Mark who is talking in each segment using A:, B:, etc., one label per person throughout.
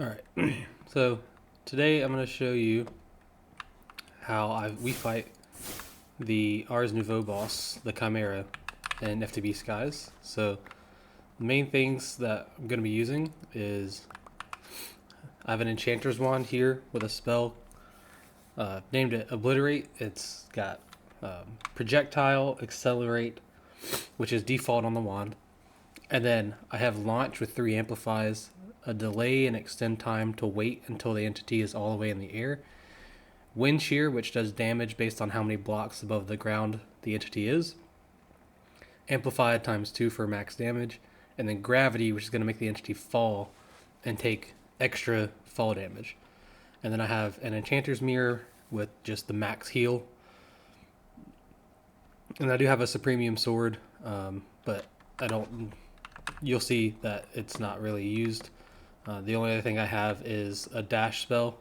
A: Alright, so today I'm going to show you how we fight the Ars Nouveau boss, the Chimera, in FTB Skies. So the main things that I'm going to be using is I have an Enchanter's Wand here with a spell, named it Obliterate. It's got Projectile, Accelerate, which is default on the wand. And then I have Launch with 3 amplifies, a delay and extend time to wait until the entity is all the way in the air, Wind Shear, which does damage based on how many blocks above the ground the entity is, Amplified ×2 for max damage, and then Gravity, which is going to make the entity fall and take extra fall damage. And then I have an Enchanter's Mirror with just the max heal. And I do have a Supremium Sword, but you'll see that it's not really used. The only other thing I have is a dash spell,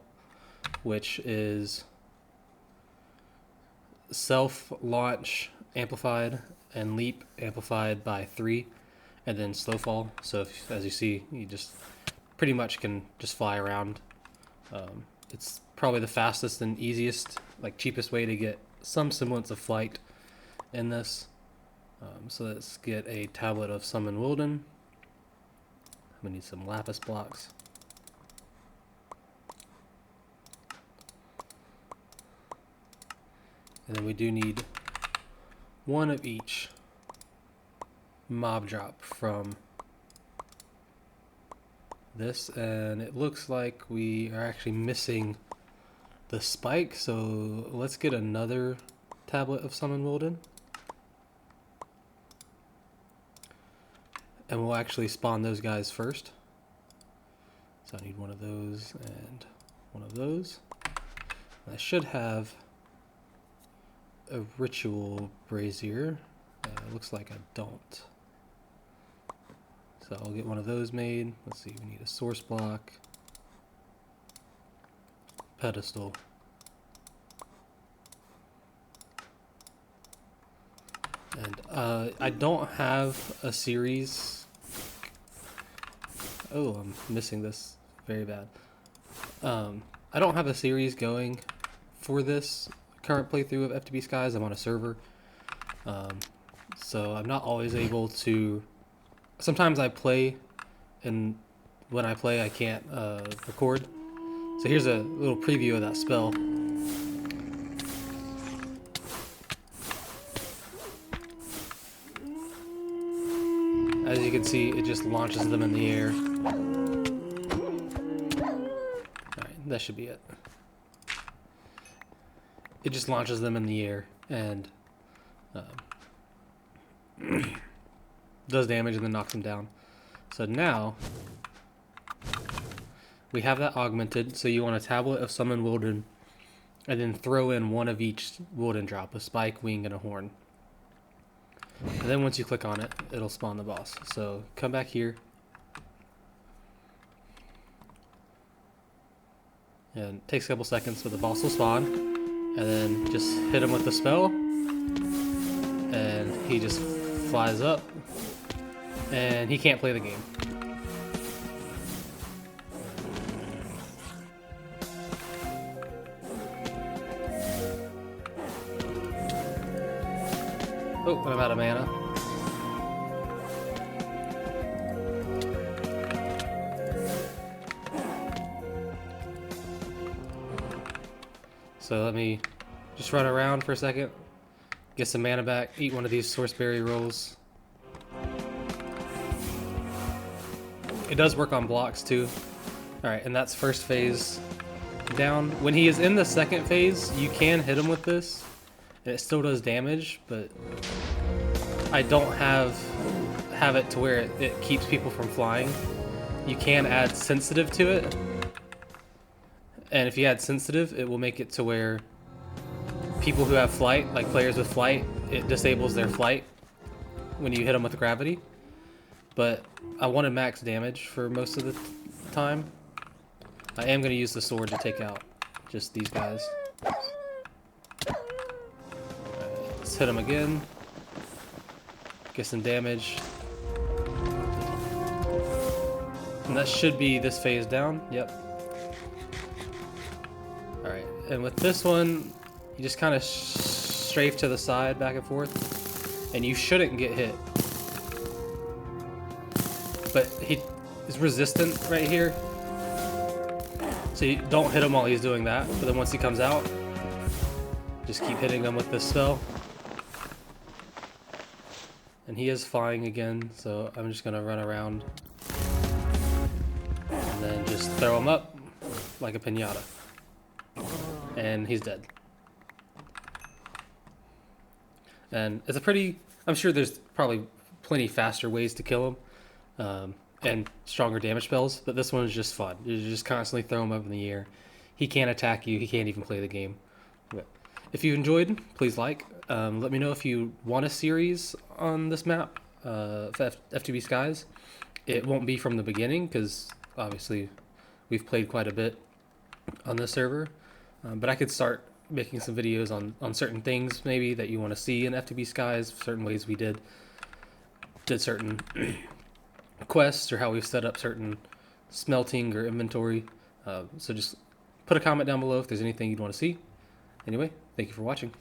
A: which is self launch amplified and leap amplified by 3, and then slow fall. So as you see, you just pretty much can just fly around. It's probably the fastest and easiest, cheapest way to get some semblance of flight in this. So let's get a tablet of Summon Wilden. We need some lapis blocks. And then we do need one of each mob drop from this, and it looks like we are actually missing the spike, so let's get another tablet of Summon Wilden. And we'll actually spawn those guys first. So I need one of those and one of those. I should have a ritual brazier. Looks like I don't. So I'll get one of those made. Let's see, we need a source block, pedestal, and I don't have a series. Oh, I'm missing this very bad. I don't have a series going for this current playthrough of FTB Skies. I'm on a server, so I'm not always able to. Sometimes I play, and when I play I can't record. So here's a little preview of that spell. As you can see, it just launches them in the air. Alright, that should be it. It just launches them in the air and does damage and then knocks them down. So now we have that augmented. So you want a tablet of Summon Wilden and then throw in one of each Wilden drop, a spike, wing, and a horn. And then once you click on it, it'll spawn the boss. So come back here. And it takes a couple seconds, but the boss will spawn. And then just hit him with the spell. And he just flies up. And he can't play the game. Oh, and I'm out of mana. So let me just run around for a second, get some mana back, eat one of these source berry rolls. It does work on blocks too. Alright, and that's first phase down. When he is in the second phase, you can hit him with this. And it still does damage, but I don't have it to where it keeps people from flying. You can add sensitive to it, and if you add sensitive, it will make it to where people who have flight, like players with flight, it disables their flight when you hit them with gravity. But I wanted max damage for most of the time. I am going to use the sword to take out just these guys. Let's hit him again. Get some damage. And that should be this phase down. Yep. Alright, and with this one, you just kind of strafe to the side, back and forth, and you shouldn't get hit. But he is resistant right here, so you don't hit him while he's doing that, but then once he comes out, just keep hitting him with this spell. And he is flying again, so I'm just gonna run around and then just throw him up like a piñata. And he's dead. And it's a pretty, I'm sure there's probably plenty faster ways to kill him, and stronger damage spells, but this one is just fun. You just constantly throw him up in the air. He can't attack you, he can't even play the game. But if you enjoyed, please like. Let me know if you want a series on this map, FTB Skies. It won't be from the beginning, because obviously we've played quite a bit on this server. But I could start making some videos on certain things maybe that you want to see in FTB Skies, certain ways we did certain quests, or how we've set up certain smelting or inventory. So just put a comment down below if there's anything you'd want to see. Anyway, thank you for watching.